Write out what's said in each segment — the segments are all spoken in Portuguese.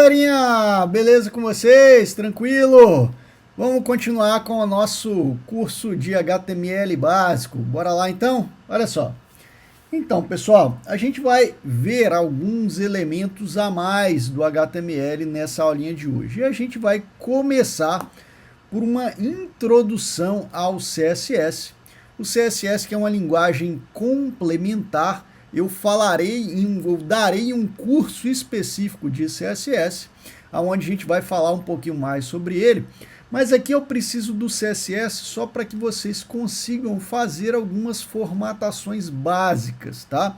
galerinha, beleza com vocês? Tranquilo? Vamos continuar com o nosso curso de HTML básico. Bora lá então? Olha só. Então, pessoal, a gente vai ver alguns elementos a mais do HTML nessa aulinha de hoje. E a gente vai começar por uma introdução ao CSS. O CSS, que é uma linguagem complementar, eu darei um curso específico de CSS, onde a gente vai falar um pouquinho mais sobre ele. Mas aqui eu preciso do CSS só para que vocês consigam fazer algumas formatações básicas, tá?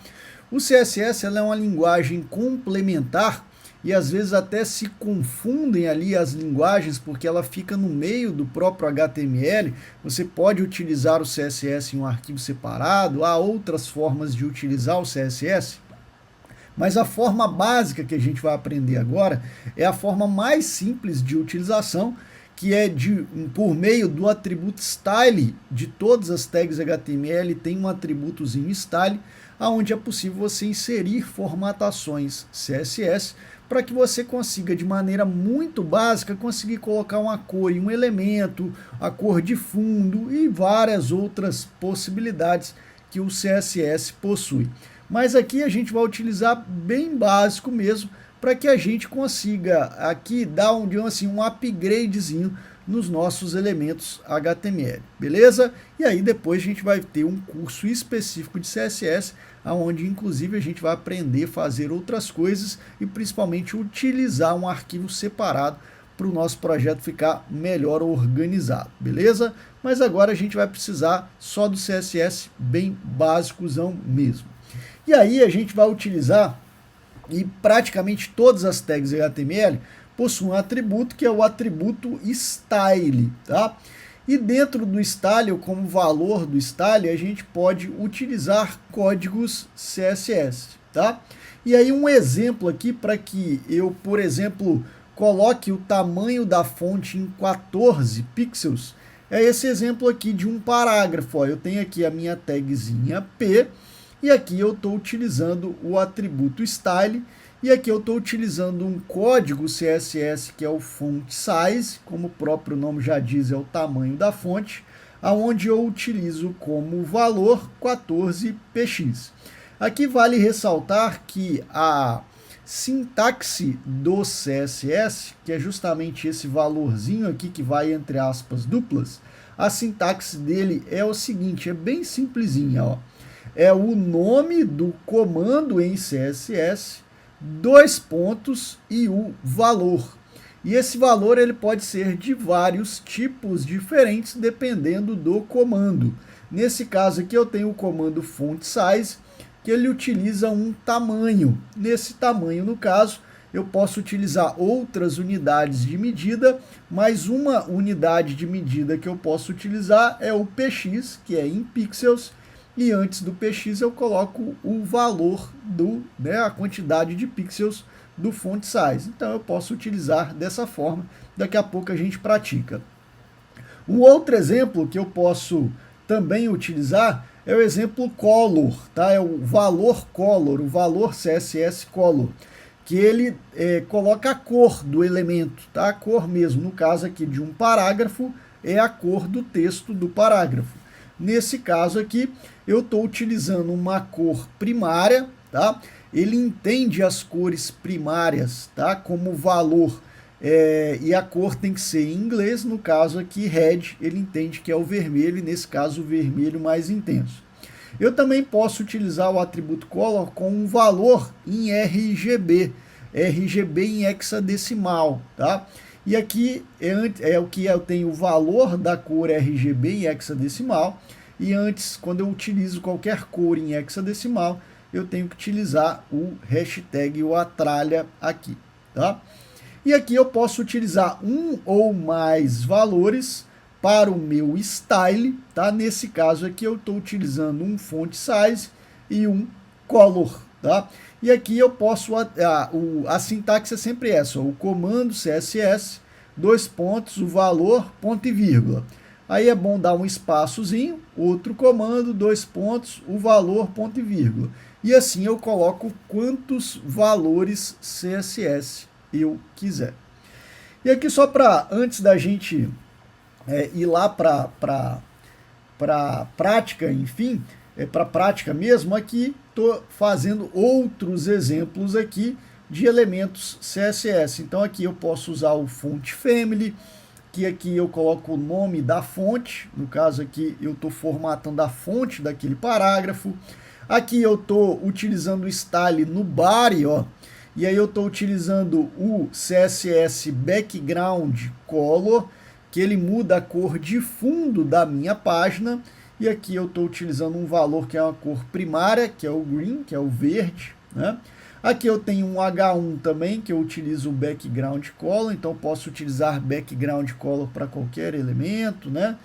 O CSS ela é uma linguagem complementar e às vezes até se confundem ali as linguagens porque ela fica no meio do próprio HTML. Você pode utilizar o CSS em um arquivo separado, há outras formas de utilizar o CSS. Mas a forma básica que a gente vai aprender agora é a forma mais simples de utilização, que é por meio do atributo style. De todas as tags HTML tem um atributozinho style, onde é possível você inserir formatações CSS para que você consiga, de maneira muito básica, conseguir colocar uma cor em um elemento, a cor de fundo e várias outras possibilidades que o CSS possui. Mas aqui a gente vai utilizar bem básico mesmo, para que a gente consiga aqui dar um upgradezinho nos nossos elementos HTML, beleza? E aí depois a gente vai ter um curso específico de CSS, onde inclusive a gente vai aprender a fazer outras coisas e principalmente utilizar um arquivo separado para o nosso projeto ficar melhor organizado, beleza? Mas agora a gente vai precisar só do CSS bem básicozão mesmo. E aí a gente vai utilizar, e praticamente todas as tags HTML possuem um atributo que é o atributo style, tá? E dentro do style, como valor do style, a gente pode utilizar códigos CSS, tá? E aí um exemplo aqui para que eu, por exemplo, coloque o tamanho da fonte em 14 pixels, é esse exemplo aqui de um parágrafo. Ó, eu tenho aqui a minha tagzinha P, e aqui eu estou utilizando o atributo style, e aqui eu estou utilizando um código CSS que é o font size, como o próprio nome já diz, é o tamanho da fonte, aonde eu utilizo como valor 14px. Aqui vale ressaltar que a sintaxe do CSS, que é justamente esse valorzinho aqui que vai entre aspas duplas, a sintaxe dele é o seguinte, é bem simplesinha, ó. É o nome do comando em CSS, 2 pontos e o valor. E esse valor ele pode ser de vários tipos diferentes dependendo do comando. Nesse caso aqui eu tenho o comando font size, que ele utiliza um tamanho. Nesse tamanho, no caso, eu posso utilizar outras unidades de medida, mas uma unidade de medida que eu posso utilizar é o px, que é em pixels, e antes do px eu coloco o valor a quantidade de pixels do font size. Então eu posso utilizar dessa forma, daqui a pouco a gente pratica. Um outro exemplo que eu posso também utilizar é o exemplo color, tá? É o valor color, o valor CSS color, que ele coloca a cor do elemento, tá? A cor mesmo, no caso aqui de um parágrafo, é a cor do texto do parágrafo. Nesse caso aqui, eu estou utilizando uma cor primária, tá? Ele entende as cores primárias, tá? Como valor, e a cor tem que ser em inglês, no caso aqui, red, ele entende que é o vermelho, e nesse caso o vermelho mais intenso. Eu também posso utilizar o atributo color com um valor em RGB em hexadecimal, tá? E aqui é o que eu tenho o valor da cor RGB em hexadecimal, e antes, quando eu utilizo qualquer cor em hexadecimal, eu tenho que utilizar o hashtag ou a tralha aqui, tá? E aqui eu posso utilizar um ou mais valores para o meu style, tá? Nesse caso aqui eu estou utilizando um font size e um color, tá? E aqui eu posso, a sintaxe é sempre essa, ó, o comando CSS, 2 pontos, o valor, ponto e vírgula. Aí é bom dar um espaçozinho, outro comando, 2 pontos, o valor, ponto e vírgula. E assim eu coloco quantos valores CSS eu quiser. E aqui só para, antes da gente ir lá para prática, enfim, para prática mesmo, aqui estou fazendo outros exemplos aqui de elementos CSS. Então aqui eu posso usar o Font Family, que aqui eu coloco o nome da fonte, no caso aqui eu estou formatando a fonte daquele parágrafo. Aqui eu estou utilizando o style no body, ó, e aí eu estou utilizando o CSS Background Color, que ele muda a cor de fundo da minha página, e aqui eu estou utilizando um valor que é uma cor primária, que é o green, que é o verde, né? Aqui eu tenho um H1 também, que eu utilizo o Background Color, então posso utilizar Background Color para qualquer elemento, né?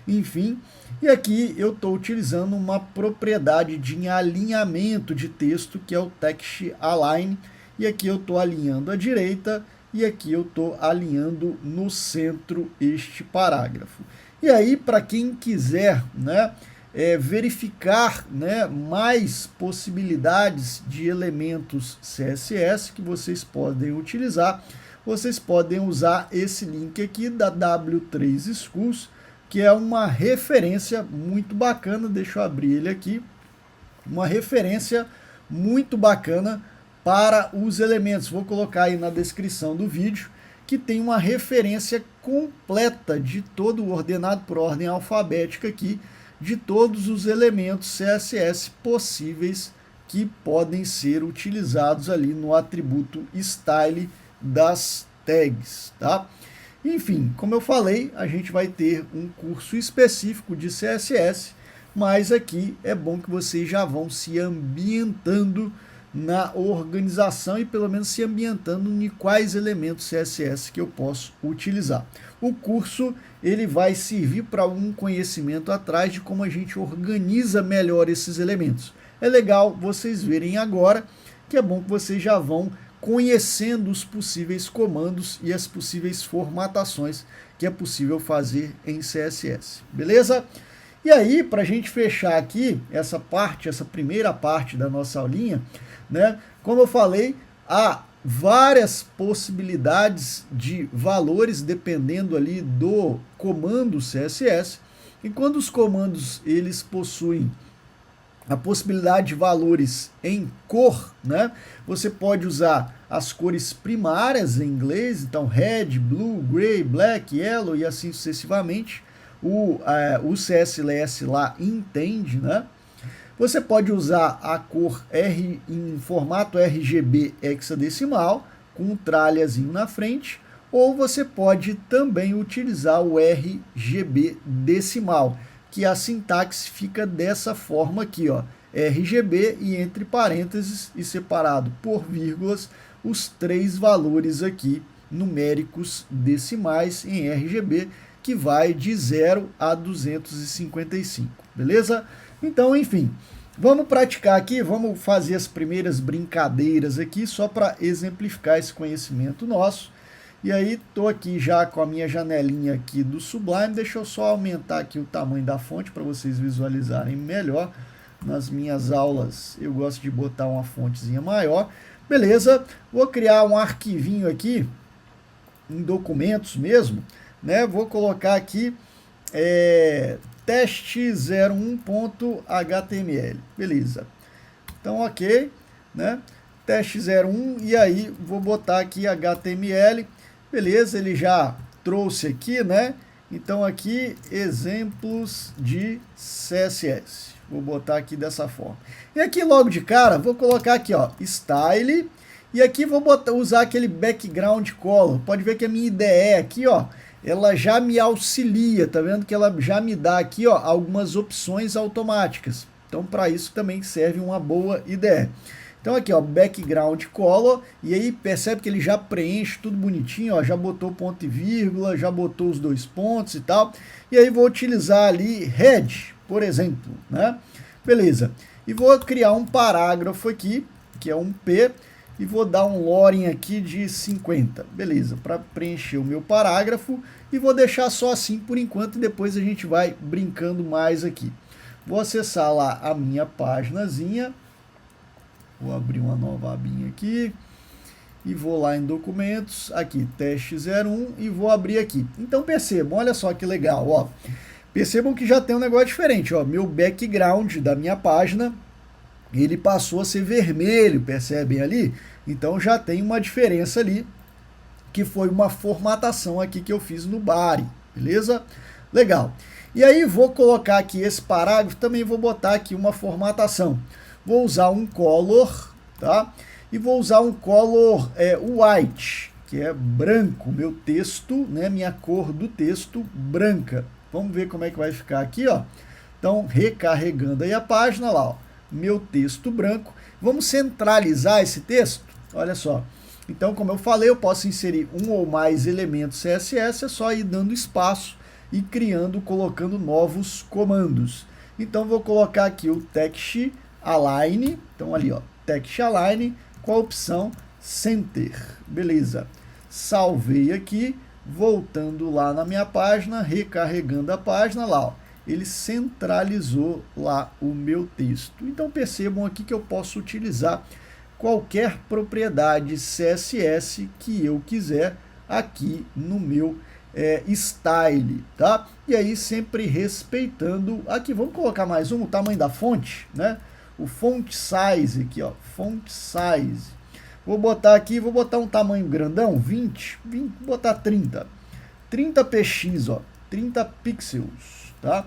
Enfim, e aqui eu estou utilizando uma propriedade de alinhamento de texto, que é o Text Align, e aqui eu estou alinhando à direita, e aqui eu estou alinhando no centro este parágrafo. E aí, para quem quiser, né, verificar, né, mais possibilidades de elementos CSS que vocês podem utilizar, vocês podem usar esse link aqui da W3 Schools, que é uma referência muito bacana. Deixa eu abrir ele aqui. Uma referência muito bacana para os elementos. Vou colocar aí na descrição do vídeo, que tem uma referência completa de todo, ordenado por ordem alfabética aqui, de todos os elementos CSS possíveis que podem ser utilizados ali no atributo style das tags, tá? Enfim, como eu falei, a gente vai ter um curso específico de CSS, mas aqui é bom que vocês já vão se ambientando na organização e pelo menos se ambientando em quais elementos CSS que eu posso utilizar. O curso ele vai servir para um conhecimento atrás de como a gente organiza melhor esses elementos. É legal vocês verem agora, que é bom que vocês já vão conhecendo os possíveis comandos e as possíveis formatações que é possível fazer em CSS, beleza? E aí, para a gente fechar aqui essa parte, essa primeira parte da nossa aulinha, né? Como eu falei, há várias possibilidades de valores dependendo ali do comando CSS. E quando os comandos eles possuem a possibilidade de valores em cor, né? Você pode usar as cores primárias em inglês, então red, blue, gray, black, yellow e assim sucessivamente. O CSS lá entende, né? Você pode usar a cor R em formato RGB hexadecimal, com um tralhazinho na frente, ou você pode também utilizar o RGB decimal, que a sintaxe fica dessa forma aqui, ó, RGB e entre parênteses e separado por vírgulas os 3 valores aqui numéricos decimais em RGB, que vai de 0 a 255, beleza? Então, enfim, vamos praticar aqui, vamos fazer as primeiras brincadeiras aqui, só para exemplificar esse conhecimento nosso. E aí, estou aqui já com a minha janelinha aqui do Sublime, deixa eu só aumentar aqui o tamanho da fonte para vocês visualizarem melhor. Nas minhas aulas, eu gosto de botar uma fontezinha maior. Beleza, vou criar um arquivinho aqui, em documentos mesmo, né? Vou colocar aqui teste01.html, beleza. Então, ok, né? Teste01, e aí vou botar aqui HTML, beleza, ele já trouxe aqui, né? Então, aqui, exemplos de CSS. Vou botar aqui dessa forma. E aqui, logo de cara, vou colocar aqui, ó, style, e aqui vou usar aquele background color. Pode ver que a minha IDE aqui, ó, ela já me auxilia, tá vendo que ela já me dá aqui, ó, algumas opções automáticas. Então, para isso também serve uma boa IDE. Então, aqui, ó, background color, e aí percebe que ele já preenche tudo bonitinho, ó, já botou ponto e vírgula, já botou os 2 pontos e tal. E aí vou utilizar ali red, por exemplo, né? Beleza. E vou criar um parágrafo aqui, que é um P, e vou dar um loren aqui de 50, beleza, para preencher o meu parágrafo, e vou deixar só assim por enquanto, e depois a gente vai brincando mais aqui. Vou acessar lá a minha paginazinha, vou abrir uma nova abinha aqui, e vou lá em documentos, aqui, teste 01 e vou abrir aqui. Então percebam, olha só que legal, ó. Percebam que já tem um negócio diferente, ó. Meu background da minha página, ele passou a ser vermelho, percebem ali? Então já tem uma diferença ali, que foi uma formatação aqui que eu fiz no Bari, beleza? Legal. E aí vou colocar aqui esse parágrafo, também vou botar aqui uma formatação. Vou usar um color, tá? E vou usar um color white, que é branco, meu texto, né? Minha cor do texto branca. Vamos ver como é que vai ficar aqui, ó. Então, recarregando aí a página lá, ó. Meu texto branco. Vamos centralizar esse texto? Olha só. Então, como eu falei, eu posso inserir um ou mais elementos CSS, é só ir dando espaço e criando, colocando novos comandos. Então, vou colocar aqui o text align, então ali, ó, text align com a opção center. Beleza. Salvei aqui, voltando lá na minha página, recarregando a página lá, ó. Ele centralizou lá o meu texto. Então, percebam aqui que eu posso utilizar qualquer propriedade CSS que eu quiser aqui no meu style, tá? E aí sempre respeitando, aqui vamos colocar mais um, o tamanho da fonte, né? O font size aqui, ó, font size. Vou botar aqui, vou botar um tamanho grandão, 20, vou botar 30. 30 px, ó, 30 pixels, tá?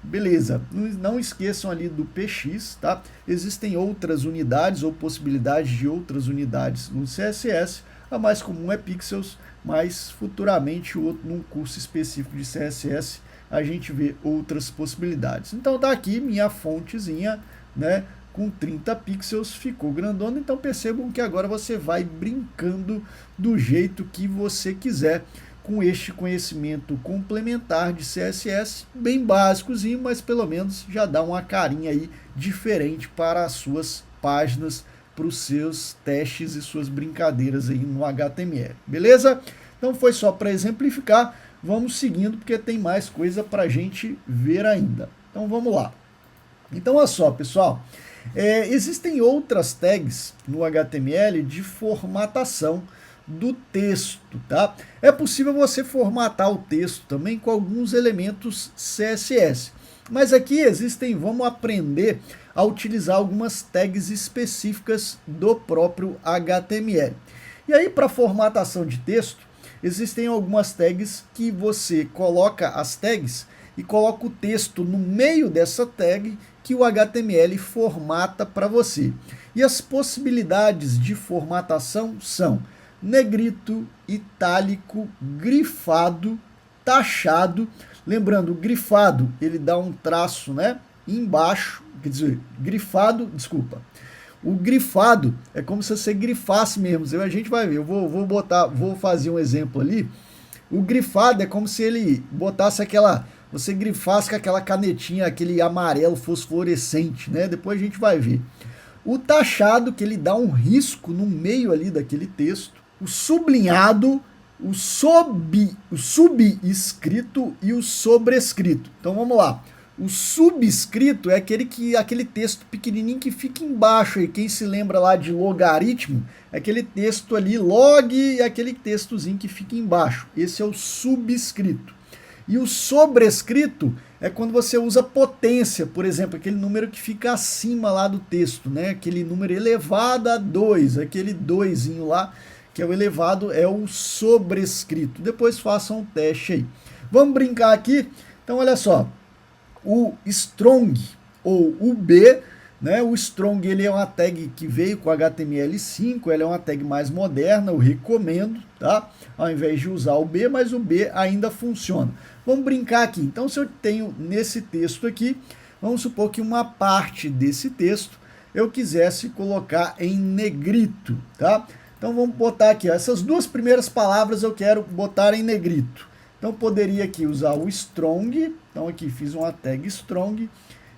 Beleza, não esqueçam ali do px, tá? Existem outras unidades ou possibilidades de outras unidades no CSS. A mais comum é pixels, mas futuramente num curso específico de CSS a gente vê outras possibilidades. Então tá aqui minha fontezinha, né? Com 30 pixels, ficou grandona. Então percebam que agora você vai brincando do jeito que você quiser com este conhecimento complementar de CSS, bem básicozinho, mas pelo menos já dá uma carinha aí diferente para as suas páginas, para os seus testes e suas brincadeiras aí no HTML, beleza? Então foi só para exemplificar, vamos seguindo porque tem mais coisa para a gente ver ainda. Então vamos lá. Então olha só, pessoal, existem outras tags no HTML de formatação do texto, tá? É possível você formatar o texto também com alguns elementos CSS. Mas aqui vamos aprender a utilizar algumas tags específicas do próprio HTML. E aí, para formatação de texto, existem algumas tags que você coloca as tags e coloca o texto no meio dessa tag que o HTML formata para você. E as possibilidades de formatação são negrito, itálico, grifado, taxado. Lembrando, o grifado, ele dá um traço, né, embaixo, quer dizer, desculpa. O grifado é como se você grifasse mesmo. A gente vai ver, eu vou fazer um exemplo ali. O grifado é como se ele botasse você grifasse com aquela canetinha, aquele amarelo fosforescente, né? Depois a gente vai ver. O taxado, que ele dá um risco no meio ali daquele texto. O sublinhado, o subescrito e o sobrescrito. Então vamos lá. O subscrito é aquele texto pequenininho que fica embaixo. E quem se lembra lá de logaritmo, é aquele texto ali, log, e aquele textozinho que fica embaixo. Esse é o subscrito. E o sobrescrito é quando você usa potência, por exemplo, aquele número que fica acima lá do texto, né? Aquele número elevado a 2, aquele 2zinho lá, que é o elevado, é o sobrescrito. Depois façam um teste aí. Vamos brincar aqui? Então, olha só. O strong, ou o B, né? O strong, ele é uma tag que veio com HTML5, ela é uma tag mais moderna, eu recomendo, tá? Ao invés de usar o B, mas o B ainda funciona. Vamos brincar aqui. Então, se eu tenho nesse texto aqui, vamos supor que uma parte desse texto eu quisesse colocar em negrito, tá? Então vamos botar aqui, ó, essas duas primeiras palavras eu quero botar em negrito. Então poderia aqui usar o strong, então aqui fiz uma tag strong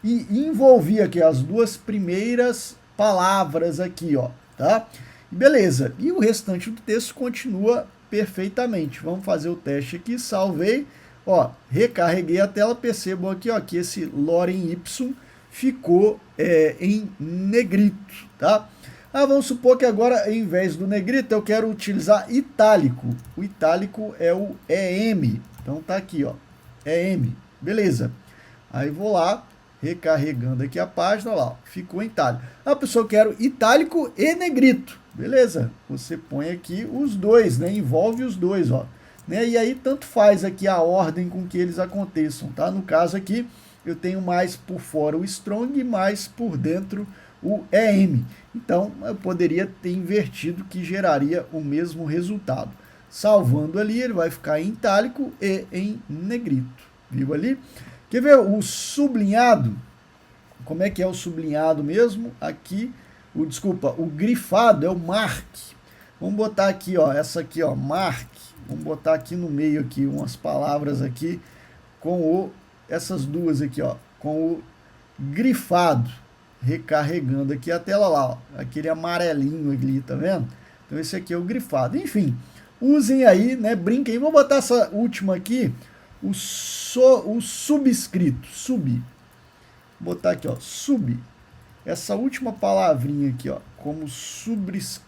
e envolvi aqui as duas primeiras palavras aqui, ó, tá? Beleza, e o restante do texto continua perfeitamente. Vamos fazer o teste aqui, salvei, ó, recarreguei a tela, percebam aqui, ó, que esse lorem y ficou em negrito, tá? Vamos supor que agora, em vez do negrito, eu quero utilizar itálico. O itálico é o EM. Então tá aqui, ó, EM. Beleza. Aí vou lá, recarregando aqui a página, lá, ó, ficou em itálico. Pessoal, eu quero itálico e negrito. Beleza. Você põe aqui os dois, né? Envolve os dois, ó. Né? E aí tanto faz aqui a ordem com que eles aconteçam, tá? No caso aqui, eu tenho mais por fora o strong e mais por dentro o EM. Então, eu poderia ter invertido, que geraria o mesmo resultado. Salvando ali, ele vai ficar em itálico e em negrito. Viu ali? Quer ver o sublinhado? Como é que é o sublinhado mesmo? Aqui, o grifado é o mark. Vamos botar aqui, ó, essa aqui, ó, mark. Vamos botar aqui no meio aqui umas palavras aqui com essas duas aqui, ó, com o grifado. Recarregando aqui a tela lá, ó, aquele amarelinho ali, tá vendo? Então esse aqui é o grifado. Enfim, usem aí, né, brinquem. Vou botar essa última aqui, o subscrito, sub. Vou botar aqui, ó, sub. Essa última palavrinha aqui, ó, como subscrito.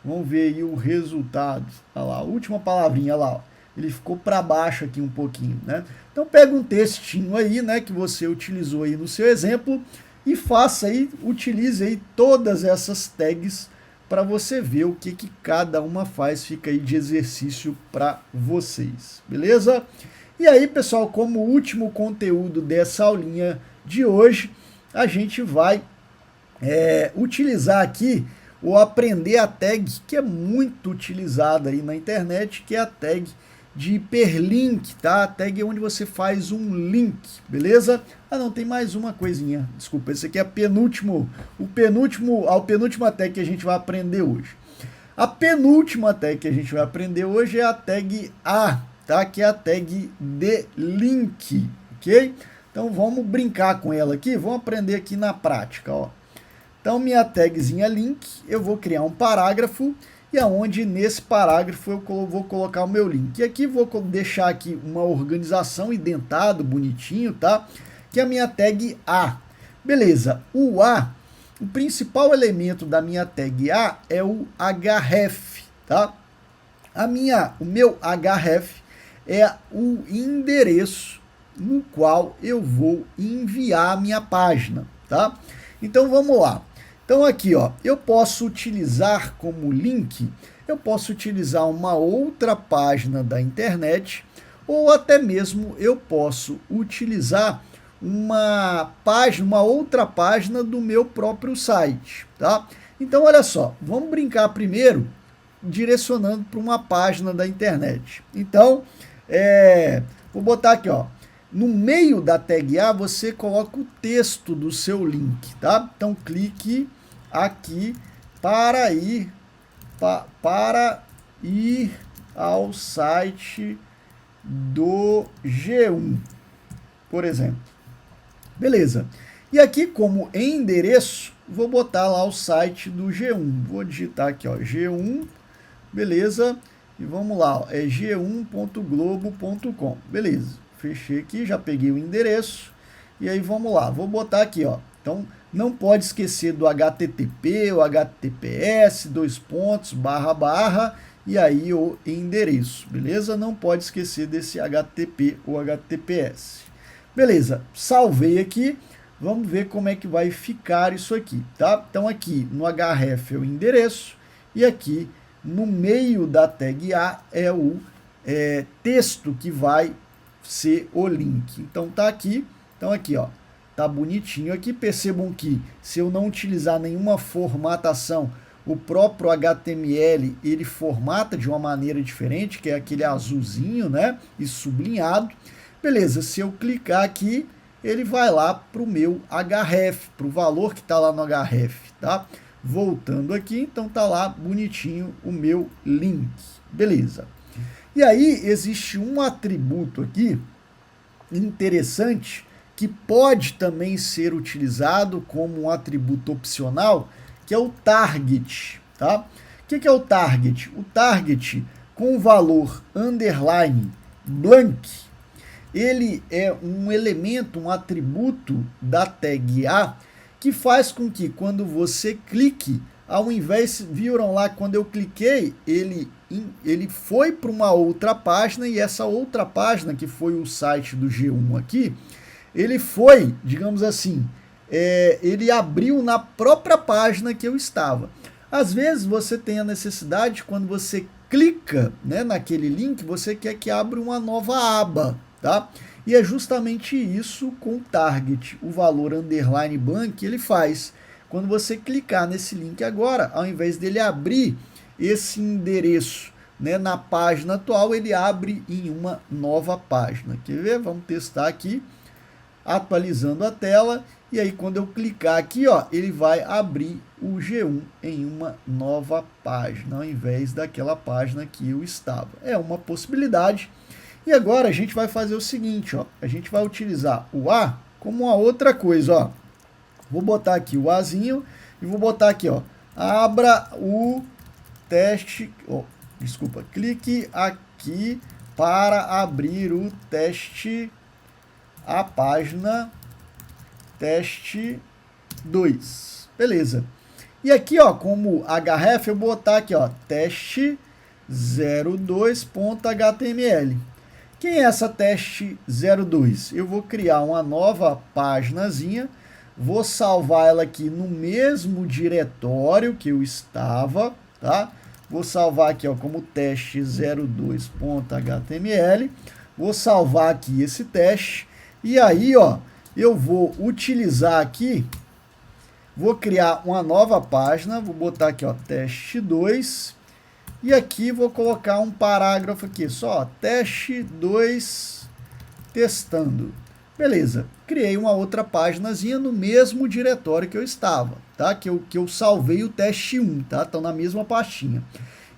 Vamos ver aí o resultado. Olha lá, a última palavrinha, olha lá, ó. Ele ficou para baixo aqui um pouquinho, né? Então pega um textinho aí, né, que você utilizou aí no seu exemplo e faça aí, utilize aí todas essas tags para você ver o que cada uma faz. Fica aí de exercício para vocês, beleza? E aí, pessoal, como último conteúdo dessa aulinha de hoje, a gente vai utilizar aqui ou aprender a tag que é muito utilizada aí na internet, que é a tag de hiperlink, tá? A tag é onde você faz um link, beleza? Não, tem mais uma coisinha, desculpa, esse aqui é a penúltima tag que a gente vai aprender hoje. A penúltima tag que a gente vai aprender hoje é a tag A, tá? Que é a tag de link, ok? Então vamos brincar com ela aqui, vamos aprender aqui na prática, ó. Então minha tagzinha link, eu vou criar um parágrafo, e aonde nesse parágrafo eu vou colocar o meu link. E aqui vou deixar aqui uma organização indentado, bonitinho, tá? Que é a minha tag A. Beleza, o A, o principal elemento da minha tag A é o href, tá? O meu href é o endereço no qual eu vou enviar a minha página, tá? Então vamos lá. Então aqui, ó, eu posso utilizar como link, eu posso utilizar uma outra página da internet, ou até mesmo eu posso utilizar uma outra página do meu próprio site, tá? Então olha só, vamos brincar primeiro direcionando para uma página da internet. Então, vou botar aqui, ó, no meio da tag A você coloca o texto do seu link, tá? Então clique aqui para ir ao site do G1, por exemplo. Beleza. E aqui, como endereço, vou botar lá o site do G1. Vou digitar aqui, ó, G1, beleza? E vamos lá, ó, é g1.globo.com. Beleza. Fechei aqui, já peguei o endereço. E aí vamos lá, vou botar aqui, ó. Então, não pode esquecer do HTTP, o HTTPS, // e aí o endereço, beleza? Não pode esquecer desse HTTP ou HTTPS. Beleza, salvei aqui, vamos ver como é que vai ficar isso aqui, tá? Então aqui no href é o endereço e aqui no meio da tag A é o texto que vai ser o link. Então tá aqui, ó. Tá bonitinho aqui, percebam que se eu não utilizar nenhuma formatação, o próprio HTML, ele formata de uma maneira diferente, que é aquele azulzinho, né, e sublinhado. Beleza, se eu clicar aqui, ele vai lá para o meu href, para o valor que está lá no href, tá? Voltando aqui, então tá lá bonitinho o meu link, beleza. E aí existe um atributo aqui interessante, que pode também ser utilizado como um atributo opcional, que é o target, tá? O que é o target? O target com o valor underline blank, ele é um elemento, um atributo da tag A, que faz com que quando você clique, ao invés, viram lá, quando eu cliquei, ele foi para uma outra página, e essa outra página, que foi o site do G1 aqui, ele foi, digamos assim, ele abriu na própria página que eu estava. Às vezes você tem a necessidade, quando você clica, né, naquele link, você quer que abra uma nova aba, tá? E é justamente isso com o target, o valor underline blank, ele faz. Quando você clicar nesse link agora, ao invés dele abrir esse endereço, né, na página atual, ele abre em uma nova página. Quer ver? Vamos testar aqui, atualizando a tela. E aí, quando eu clicar aqui, ó, ele vai abrir o G1 em uma nova página, ao invés daquela página que eu estava. É uma possibilidade. E agora a gente vai fazer o seguinte, ó, a gente vai utilizar o A como uma outra coisa, ó. Vou botar aqui o Azinho e vou botar aqui, ó, abra o teste, desculpa, clique aqui para abrir o teste, a página teste 2, beleza. E aqui, ó, como href, eu vou botar aqui, ó, teste 02.html. Quem é essa teste 02? Eu vou criar uma nova paginazinha, vou salvar ela aqui no mesmo diretório que eu estava, tá? Vou salvar aqui, ó, como teste 02.html, vou salvar aqui esse teste, e aí, ó, eu vou utilizar aqui, vou criar uma nova página, vou botar aqui, ó, teste 2, e aqui vou colocar um parágrafo aqui, só, teste 2 testando. Beleza, criei uma outra paginazinha no mesmo diretório que eu estava, tá? Que eu salvei o teste 1, tá? Estão na mesma pastinha.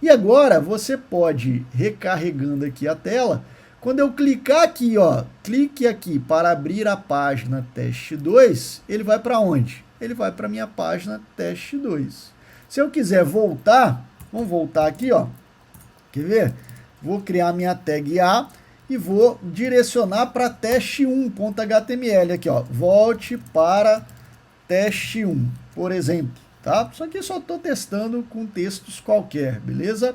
E agora você pode, recarregando aqui a tela, quando eu clicar aqui, ó, clique aqui para abrir a página teste 2, ele vai para onde? Ele vai para a minha página teste 2. Se eu quiser voltar, vamos voltar aqui, ó, quer ver? Vou criar minha tag A e vou direcionar para teste1.html aqui, ó, volte para teste 1, por exemplo, tá? Só que eu só estou testando com textos qualquer, beleza?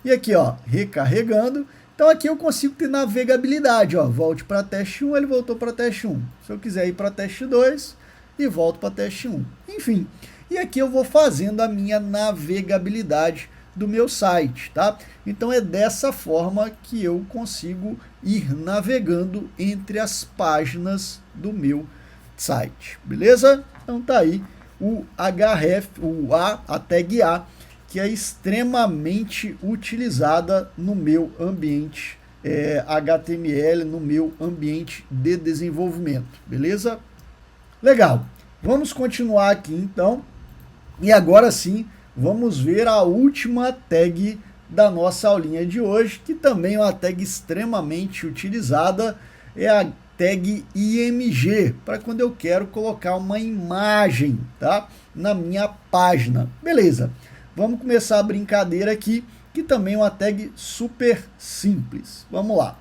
E aqui, ó, recarregando. Então aqui eu consigo ter navegabilidade, ó, volte para teste 1, ele voltou para teste 1. Se eu quiser ir para teste 2, e volto para teste 1. Enfim, e aqui eu vou fazendo a minha navegabilidade do meu site, tá? Então é dessa forma que eu consigo ir navegando entre as páginas do meu site, beleza? Então tá aí o href, a tag A, que é extremamente utilizada no meu ambiente HTML, no meu ambiente de desenvolvimento, beleza? Legal, vamos continuar aqui então, e agora sim, vamos ver a última tag da nossa aulinha de hoje, que também é uma tag extremamente utilizada, é a tag IMG, para quando eu quero colocar uma imagem, tá, na minha página, beleza? Vamos começar a brincadeira aqui, que também é uma tag super simples. Vamos lá.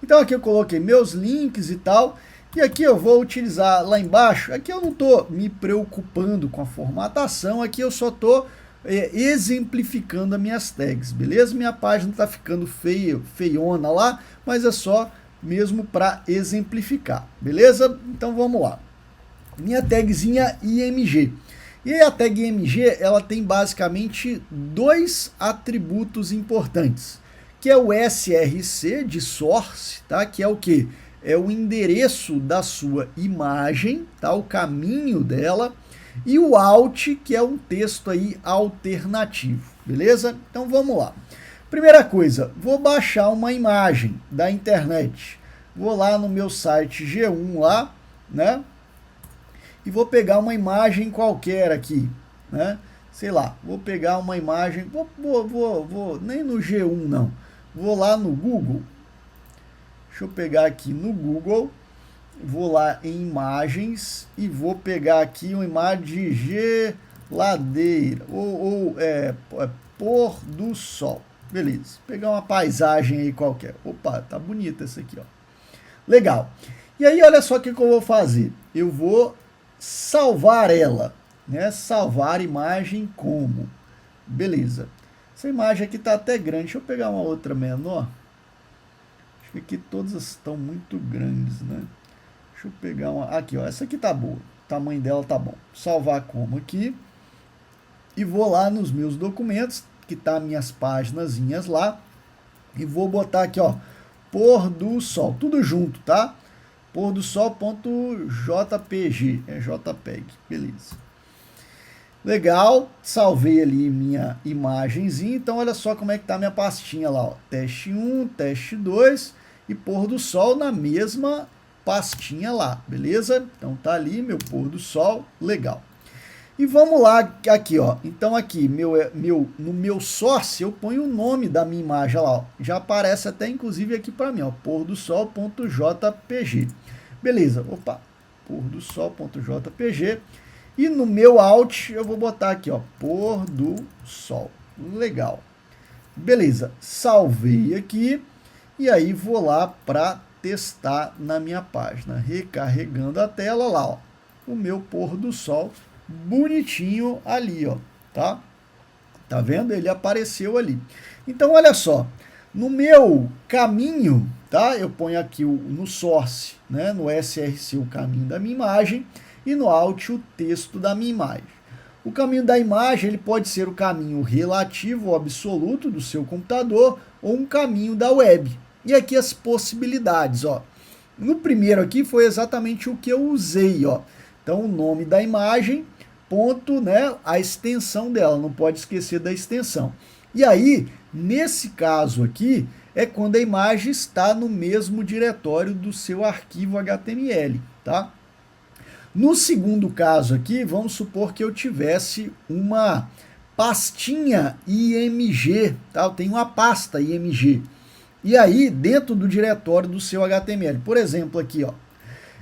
Então aqui eu coloquei meus links e tal, e aqui eu vou utilizar lá embaixo, aqui eu não estou me preocupando com a formatação, aqui eu só estou exemplificando as minhas tags, beleza? Minha página está ficando feiona lá, mas é só mesmo para exemplificar, beleza? Então vamos lá. Minha tagzinha IMG. E a tag IMG, ela tem basicamente dois atributos importantes, que é o src de source, tá? Que é o quê? É o endereço da sua imagem, tá? O caminho dela, e o alt, que é um texto aí alternativo, beleza? Então vamos lá. Primeira coisa, vou baixar uma imagem da internet. Vou lá no meu site G1 lá, né? E vou pegar uma imagem qualquer aqui, né? Sei lá, vou pegar uma imagem, vou nem no G1 não, vou lá no Google, deixa eu pegar aqui no Google, vou lá em imagens e vou pegar aqui uma imagem de geladeira, ou pôr do sol, beleza, pegar uma paisagem aí qualquer, opa, tá bonita essa aqui, ó, legal. E aí olha só o que eu vou fazer, eu vou salvar ela, né? Salvar imagem como. Beleza. Essa imagem aqui está até grande. Deixa eu pegar uma outra menor. Acho que aqui todas estão muito grandes, né? Deixa eu pegar uma. Aqui, ó. Essa aqui tá boa. O tamanho dela tá bom. Salvar como aqui. E vou lá nos meus documentos, que tá minhas paginazinhas lá. E vou botar aqui, ó. Pôr do sol. Tudo junto, tá? Pôr do sol.jpg. É JPEG. Beleza. Legal, salvei ali minha imagenzinha, então olha só como é que tá minha pastinha lá, ó. Teste 1, teste 2 e pôr do sol na mesma pastinha lá, beleza? Então tá ali meu pôr do sol, legal. E vamos lá aqui, ó. Então aqui, no meu source, eu ponho o nome da minha imagem lá, ó. Já aparece até inclusive aqui para mim, ó, pôr do sol.jpg. Beleza, opa, pôr do sol.jpg. E no meu alt eu vou botar aqui, ó, pôr do sol. Legal. Beleza, salvei aqui e aí vou lá para testar na minha página. Recarregando a tela lá, ó. O meu pôr do sol bonitinho ali, ó, tá? Tá vendo? Ele apareceu ali. Então, olha só, no meu caminho, tá? Eu ponho aqui no source, né, no src o caminho da minha imagem e no alt o texto da minha imagem. O caminho da imagem ele pode ser o caminho relativo ou absoluto do seu computador ou um caminho da web. E aqui as possibilidades, ó. No primeiro aqui foi exatamente o que eu usei, ó. Então o nome da imagem, ponto, né, a extensão dela, não pode esquecer da extensão. E aí, nesse caso aqui, é quando a imagem está no mesmo diretório do seu arquivo HTML, tá? No segundo caso aqui, vamos supor que eu tivesse uma pastinha IMG, tá? Eu tenho uma pasta IMG. E aí, dentro do diretório do seu HTML, por exemplo, aqui, ó,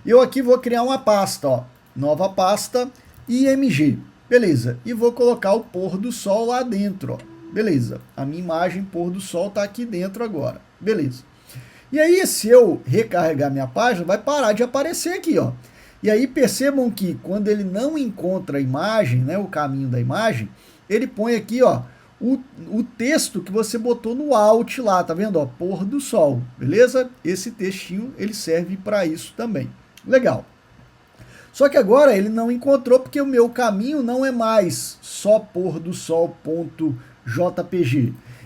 eu aqui vou criar uma pasta, ó, nova pasta IMG, beleza? E vou colocar o pôr do sol lá dentro, ó, beleza? A minha imagem pôr do sol tá aqui dentro agora, beleza? E aí, se eu recarregar minha página, vai parar de aparecer aqui, ó. E aí percebam que quando ele não encontra a imagem, né, o caminho da imagem, ele põe aqui, ó, o texto que você botou no alt lá, tá vendo? Ó, pôr do sol, beleza? Esse textinho ele serve para isso também. Legal. Só que agora ele não encontrou porque o meu caminho não é mais só pôr do sol.jpg.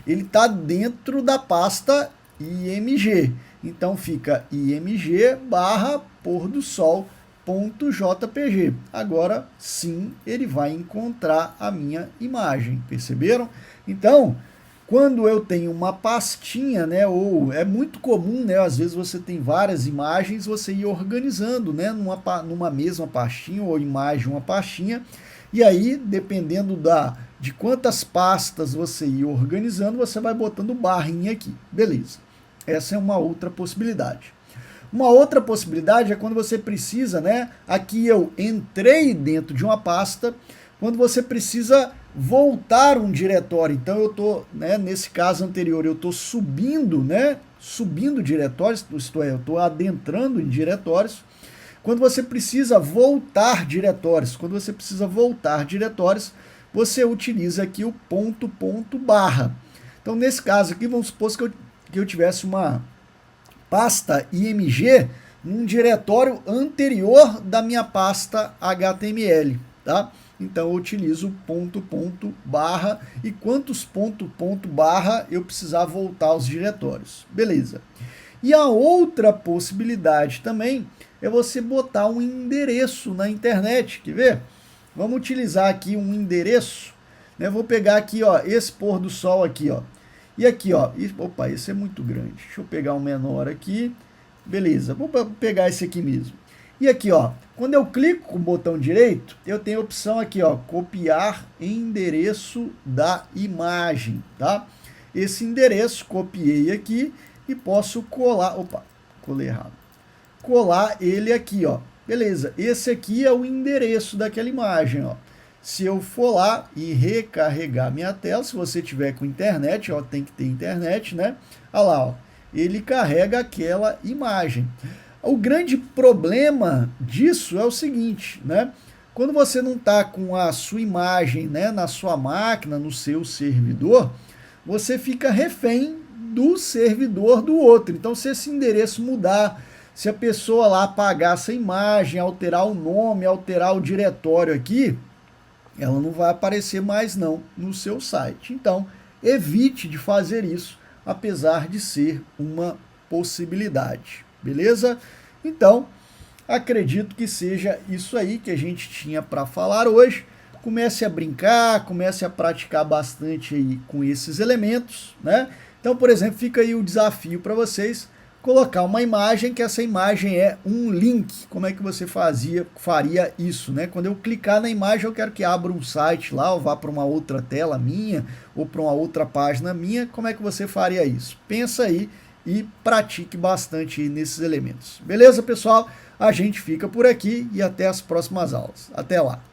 Ele está dentro da pasta img. Então fica img barra pôr do sol.jpg. Agora sim ele vai encontrar a minha imagem, perceberam? Então, quando eu tenho uma pastinha, né, ou é muito comum, né, às vezes você tem várias imagens, você ir organizando, né, numa mesma pastinha, ou imagem uma pastinha, e aí, dependendo de quantas pastas você ir organizando, você vai botando barrinha aqui, beleza. Essa é uma outra possibilidade. Uma outra possibilidade é quando você precisa, né, aqui eu entrei dentro de uma pasta, quando você precisa voltar um diretório. Então eu estou, né, nesse caso anterior, eu estou subindo, né, subindo diretórios, isto é, eu estou adentrando em diretórios. Quando você precisa voltar diretórios, você utiliza aqui o ponto barra. Então nesse caso aqui, vamos supor que eu tivesse uma pasta IMG num diretório anterior da minha pasta HTML, tá? Então eu utilizo ponto barra e quantos ponto barra eu precisar voltar aos diretórios. Beleza. E a outra possibilidade também é você botar um endereço na internet, quer ver? Vamos utilizar aqui um endereço, né? Vou pegar aqui, ó, esse pôr do sol aqui, ó. E aqui, ó, opa, esse é muito grande. Deixa eu pegar um menor aqui. Beleza, vou pegar esse aqui mesmo. E aqui, ó, quando eu clico com o botão direito, eu tenho a opção aqui, ó, copiar endereço da imagem, tá? Esse endereço, copiei aqui e posso colar, opa, colei errado. Colar ele aqui, ó. Beleza, esse aqui é o endereço daquela imagem, ó. Se eu for lá e recarregar minha tela, se você tiver com internet, ó, tem que ter internet, né? Olha lá, ó, ele carrega aquela imagem. O grande problema disso é o seguinte, né? Quando você não está com a sua imagem, né, na sua máquina, no seu servidor, você fica refém do servidor do outro. Então, se esse endereço mudar, se a pessoa lá apagar essa imagem, alterar o nome, alterar o diretório aqui, ela não vai aparecer mais não no seu site. Então, evite de fazer isso, apesar de ser uma possibilidade, beleza? Então, acredito que seja isso aí que a gente tinha para falar hoje. Comece a brincar, comece a praticar bastante aí com esses elementos, né? Então, por exemplo, fica aí o desafio para vocês colocar uma imagem, que essa imagem é um link. Como é que você faria isso, né? Quando eu clicar na imagem, eu quero que abra um site lá, ou vá para uma outra tela minha, ou para uma outra página minha. Como é que você faria isso? Pensa aí e pratique bastante aí nesses elementos. Beleza, pessoal? A gente fica por aqui e até as próximas aulas. Até lá!